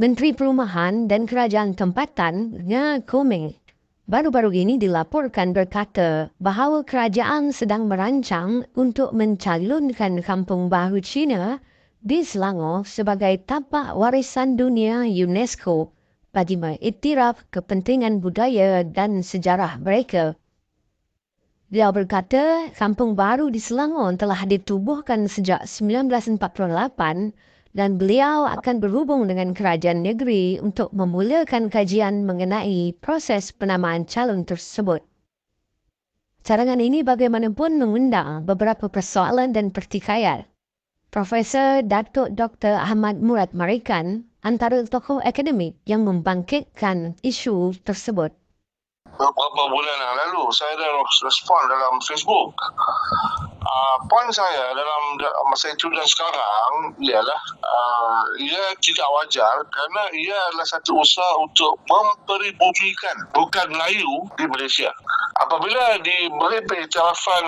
Menteri Perumahan dan Kerajaan Tempatan, Nga Komeng, baru-baru ini dilaporkan berkata bahawa kerajaan sedang merancang untuk mencalonkan Kampung Baru Cina di Selangor sebagai tapak warisan dunia UNESCO bagi mengiktiraf kepentingan budaya dan sejarah mereka. Dia berkata Kampung Baru di Selangor telah ditubuhkan sejak 1948 dan beliau akan berhubung dengan kerajaan negeri untuk memulakan kajian mengenai proses penamaan calon tersebut. Cadangan ini bagaimanapun mengundang beberapa persoalan dan pertikaian. Profesor Datuk Dr. Ahmad Murad Marikan antara tokoh akademik yang membangkitkan isu tersebut. Beberapa bulan yang lalu saya dah respon dalam Facebook. Poin saya dalam masa itu dan sekarang ialah ia tidak wajar kerana ia adalah satu usaha untuk memperibumikan bukan Melayu di Malaysia. Apabila diberi pengiktirafan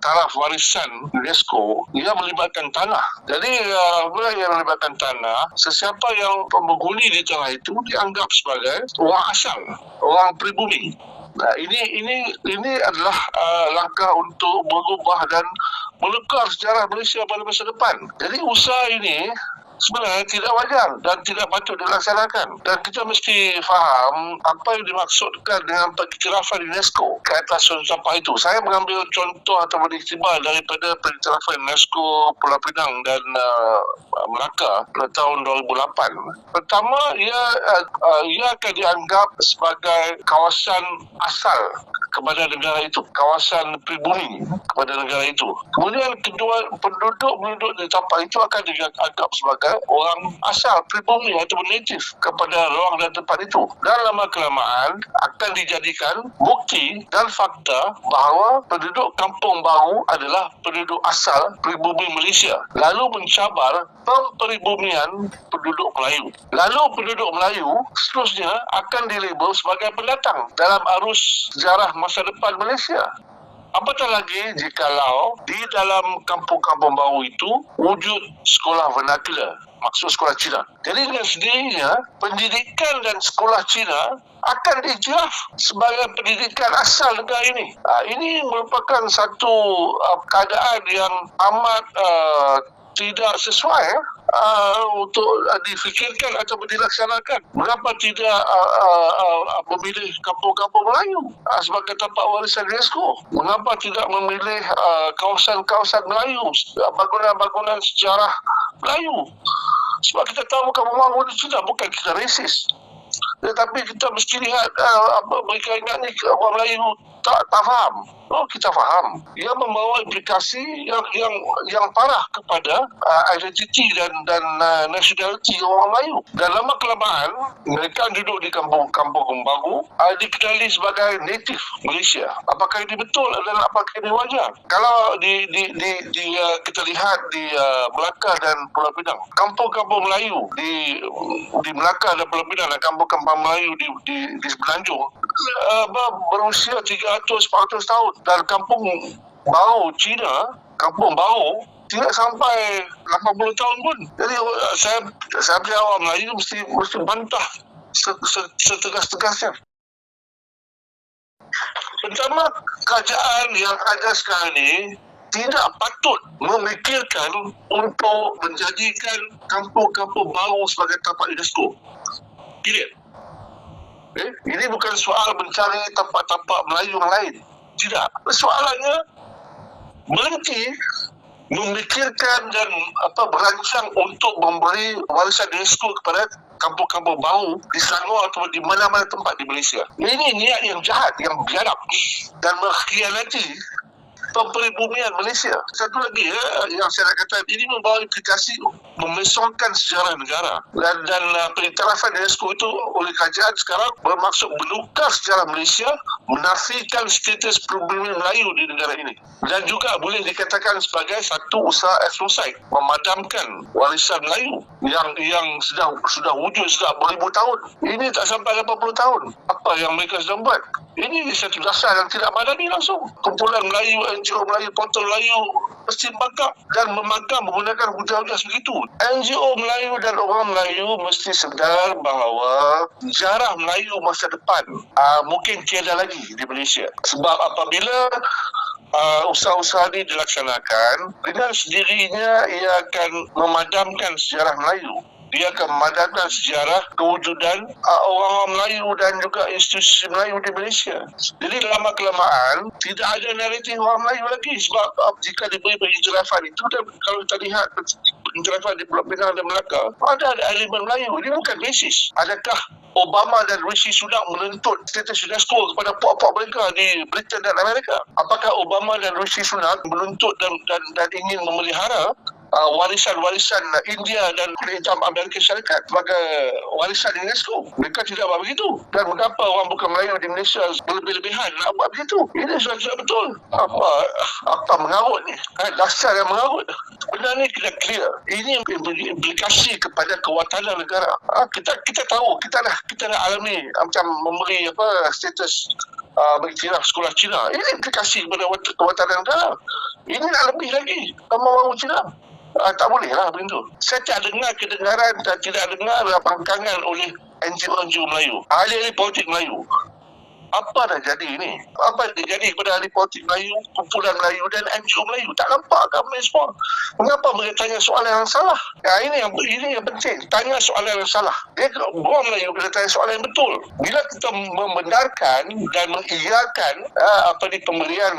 taraf warisan UNESCO, ia melibatkan tanah. Jadi apabila ia melibatkan tanah, sesiapa yang penghuni di tanah itu dianggap sebagai orang asal, orang pribumi. Nah, ini adalah langkah untuk mengubah dan menukar sejarah Malaysia pada masa depan. Jadi usaha ini sebenarnya tidak wajar dan tidak patut dilaksanakan. Dan kita mesti faham apa yang dimaksudkan dengan pengiktirafan UNESCO ke atas tapak itu. Saya mengambil contoh atau beriktibar daripada pengiktirafan UNESCO Pulau Pinang dan Melaka pada tahun 2008. Pertama, ia akan dianggap sebagai kawasan asal kepada negara itu, kawasan pribumi kepada negara itu. Kemudian kedua, penduduk di tapak itu akan dianggap sebagai orang asal pribumi atau native kepada ruang dan tempat itu. Dan lama kelamaan akan dijadikan bukti dan fakta bahawa penduduk Kampung Baru adalah penduduk asal pribumi Malaysia. Lalu mencabar pemperibumian penduduk Melayu. Lalu penduduk Melayu seterusnya akan dilabel sebagai pendatang dalam arus sejarah masa depan Malaysia. Apatah lagi jikalau di dalam kampung-kampung baru itu wujud sekolah vernacular, maksud sekolah Cina. Jadi dengan sendirinya pendidikan dan sekolah Cina akan diiktiraf sebagai pendidikan asal negara ini. Ini merupakan satu keadaan yang amat tidak sesuai untuk difikirkan atau dilaksanakan. Mengapa tidak memilih kampung-kampung Melayu sebagai tempat warisan UNESCO? Mengapa tidak memilih kawasan-kawasan Melayu, bangunan-bangunan sejarah Melayu? Sebab kita tahu Kampung Baru di Cina bukan kita resis. Tetapi kita mesti lihat mereka ingat ni orang Melayu tak faham. Oh, kita faham. Ia membawa implikasi yang parah kepada identiti dan nationality orang Melayu. Dan lama kelamaan mereka duduk di kampung-kampung baru dikenali sebagai native Malaysia. Apakah ini betul dan apakah ini wajar? Kalau kita lihat di Melaka dan Pulau Pinang, kampung-kampung Melayu di Melaka dan Pulau Pinang dan kampung-kampung Melayu di Semenanjung berusia 300-400 tahun. Dan kampung baru Cina, kampung baru tidak sampai 80 tahun pun. Jadi saya punya orang Melayu mesti bantah setegas-tegasnya. Pertama, kerajaan yang ada sekarang ini tidak patut memikirkan untuk menjadikan kampung-kampung baru sebagai tapak UNESCO. Period. Ini bukan soal mencari tapak-tapak Melayu yang lain. Tidak. Soalannya berhenti memikirkan dan berancang untuk memberi warisan UNESCO kepada kampung-kampung baru di Selangor atau di mana-mana tempat di Malaysia. Ini niat yang jahat, yang biadab dan mengkhianati pemperibumian Malaysia. Satu lagi yang saya nak kata, ini membawa implikasi memesongkan sejarah negara dan pengiktirafan UNESCO itu oleh kerajaan sekarang bermaksud menukar sejarah Malaysia, menafikan status pribumi Melayu di negara ini, dan juga boleh dikatakan sebagai satu usaha etnosid memadamkan warisan Melayu yang sudah wujud sudah beribu tahun. Ini tak sampai 80 tahun. Apa yang mereka sedang buat? Ini satu dasar yang tidak madani langsung. Kumpulan Melayu NGO Melayu, Portal Melayu mesti bangkap dan memagam menggunakan hujah-hujah sebegitu. NGO Melayu dan orang Melayu mesti sedar bahawa sejarah Melayu masa depan mungkin tiada lagi di Malaysia. Sebab apabila usaha-usaha ini dilaksanakan, dengan sendirinya ia akan memadamkan sejarah Melayu. Dia akan memadamkan sejarah kewujudan orang-orang Melayu dan juga institusi Melayu di Malaysia. Jadi lama-kelamaan tidak ada naratif orang Melayu lagi, sebab jika diberi pengiktirafan itu, dan kalau kita lihat pengiktirafan di Pulau Pinang dan Melaka, ada elemen Melayu. Ini bukan basis. Adakah Obama dan Rishi Sunak menuntut status UNESCO kepada puak-puak mereka di Britain dan Amerika? Apakah Obama dan Rishi Sunak menuntut dan ingin memelihara warisan-warisan India dan kulit hitam Amerika Syarikat sebagai warisan UNESCO? Mereka tidak buat begitu. Dan mengapa orang bukan Melayu di Malaysia berlebih-lebihan nak buat begitu? Ini sudah betul. Apa mengarut ni? Dasar yang mengarut. Benda ni kena clear. Ini implikasi kepada kewatanan negara. Kita tahu, kita dah alami macam memberi status beriktiraf sekolah Cina. Ini implikasi kepada kewatanan negara. Ini nak lebih lagi. Kamu Cina. Tak boleh lah begitu. Saya tak dengar kedengaran dan tidak dengar pangkangan oleh NGO Melayu, ahli-ahli politik Melayu. Apa dah jadi ni? Apa dah jadi kepada ahli politik Melayu, kumpulan Melayu dan NGO Melayu? Tak nampak kami semua. Mengapa mereka tanya soalan yang salah? Ini yang penting. Tanya soalan yang salah. Orang Melayu kena tanya soalan yang betul. Bila kita membenarkan dan mengiyakan pemberian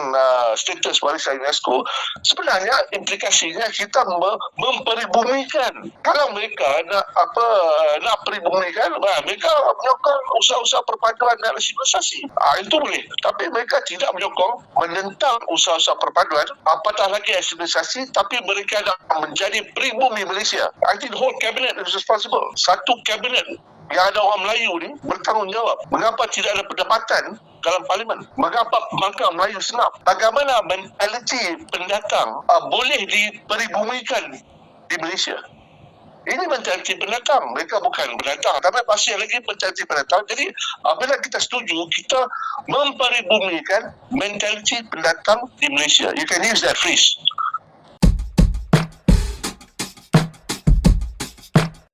status warisan UNESCO, sebenarnya implikasinya kita memperibumikan. Kalau mereka nak peribumikan, mereka menyokong usaha-usaha perpaduan dan resiprosasi. Itu boleh. Tapi mereka tidak menyokong, menentang usaha-usaha perpaduan, apatah lagi asimilisasi, tapi mereka nak menjadi peribumi Malaysia. I think the whole cabinet is responsible. Satu kabinet yang ada orang Melayu ni bertanggungjawab. Mengapa tidak ada perdebatan dalam parlimen? Mengapa pembangkang Melayu senap? Bagaimana mentaliti pendatang boleh diperibumikan di Malaysia? Ini mentaliti pendatang. Mereka bukan pendatang, tapi pasti lagi mentaliti pendatang. Jadi apabila kita setuju, kita memperibumikan mentaliti pendatang di Malaysia. You can use that phrase.